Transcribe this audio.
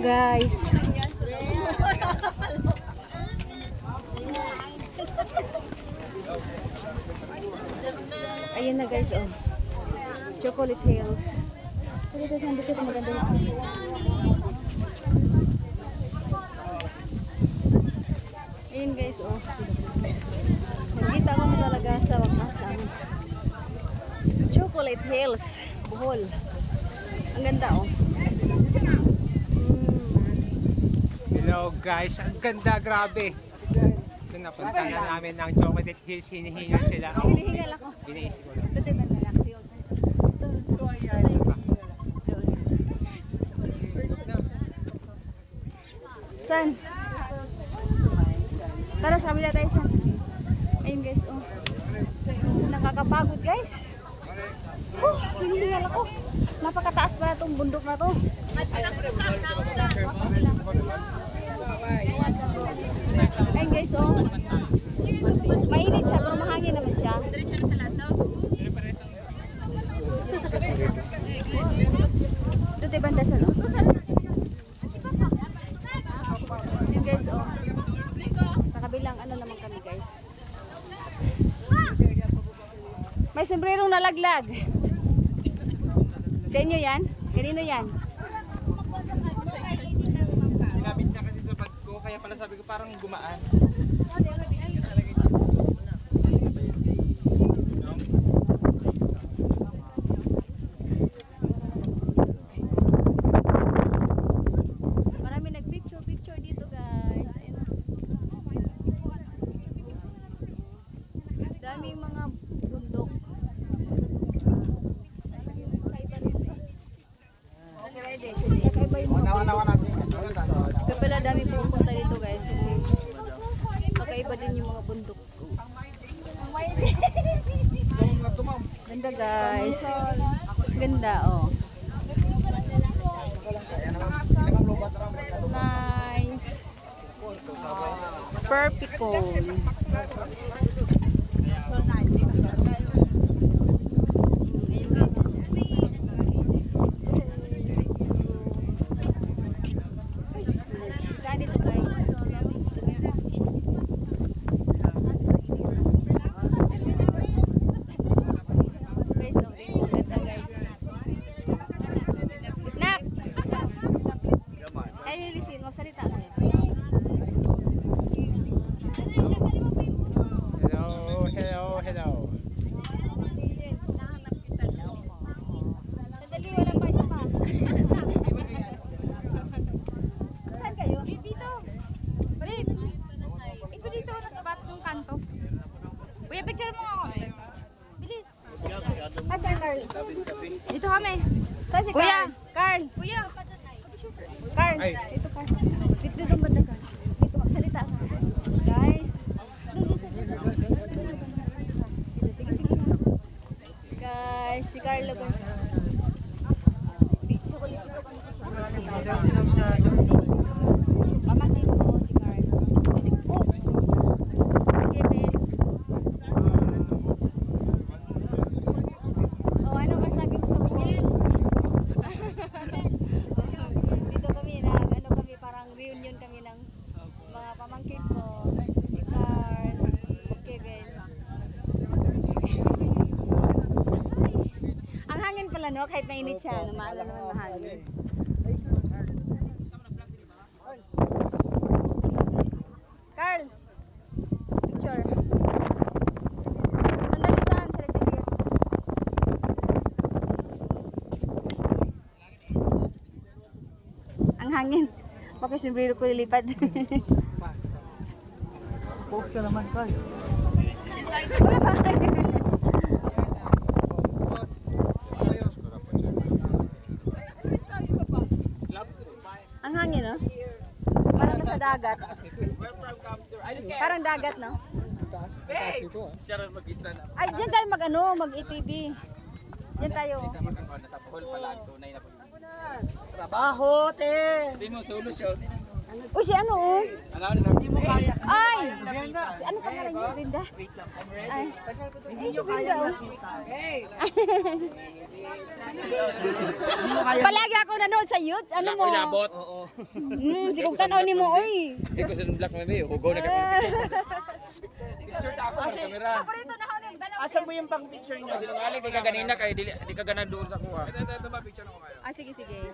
guys. Ayun na guys, oh. Chocolate Hills. Dito sa dito maganda yung ayun guys, oh. Nakita ko na talaga sa wakas ang Chocolate Hills, Bohol. Ang ganda, oh. Hello guys, ang ganda, grabe. Ito napunta na namin ng Chocolate Hills, hinihingal sila. Hinihingal ako. Ginaisip ko lang. Dito ba na lang siyo? San? Tara, sabi na tayo san. Ayun guys, oh. Nakakapagod guys. Hinihingal ako. Napakataas pa na itong bundok na to. Ayun guys, oh. Mainit siya, pero mahangin naman siya. Dito banda sa no? Ayun guys, oh. Sa kabilang ano naman kami guys. May sombrerong nalaglag. Sa inyo yan? Kanino yan? Sinabit na kasi sa bag ko, kaya pala sabi ko parang gumaan. Marami nagpicture dito guys. Ayun. Daming mga bundok. Kakaiba yung mga bundok. Kaya pala dami pupunta dito guys kasi kakaiba din yung mga bundok. Ganda guys. Ganda, oh. Nice. Perfect cone. Ayun guys. Saan dito guys? Guys, oh, ganda guys. Nak! Ay, lilisin, magsalita ka. Hello. Sandali, walang pa isa pa. Saan kayo? Dito. Babe. Ito dito sa batong kanto. Kuya, picture mo ako. Bilis. Saan, Carl? Dito kami. Saan si Kuya. Carl? Kuya. Carl. Ay. Dito, Carl. Dito banda, Carl. Dito, magsalita ka. Guys. Guys, si Carlo guys. Pamangkin ko si Carlo. Oops. Si Kevin. Oh, ano masabi mo sa buhay? Dito kami ano kami parang reunion kami ng mga pamangkin ko. Si Carl, si Kevin. Ang hangin pala no, kahit mainit siya, maalala naman mahangin. Carl! Picture. Nandali saan sila Juliet? Ang hangin. Baka sombrero ko lilipad. Post ka naman, Carl. Wala pa. Ang hangin, no? Parang nasa dagat. Parang dagat, no? Taas ito, Sharon mag-isa na. Ay, dyan tayo mag-ETD. Dyan tayo. Nasa Bohol pala ang tunay na pag Trabaho, te! Hindi mo solusyon. Uy, si ano oh? Hindi mo kaya. Ay! Si ano pangalan niya? Brenda? Ay. Ay, si Brenda oh. Palagi ako nanood sa youth. Ano mo? Inabot. Si kung tanaw ni mo, oy. Ikaw sa black mami, hugaw na kami. Picture ta ako sa camera. Paborito na ako ng dalawa. Asan mo yung pang picture niyo? Sinungaling kay ka ganina kay di ka ganang doon sa kuha. Ah, sige, sige.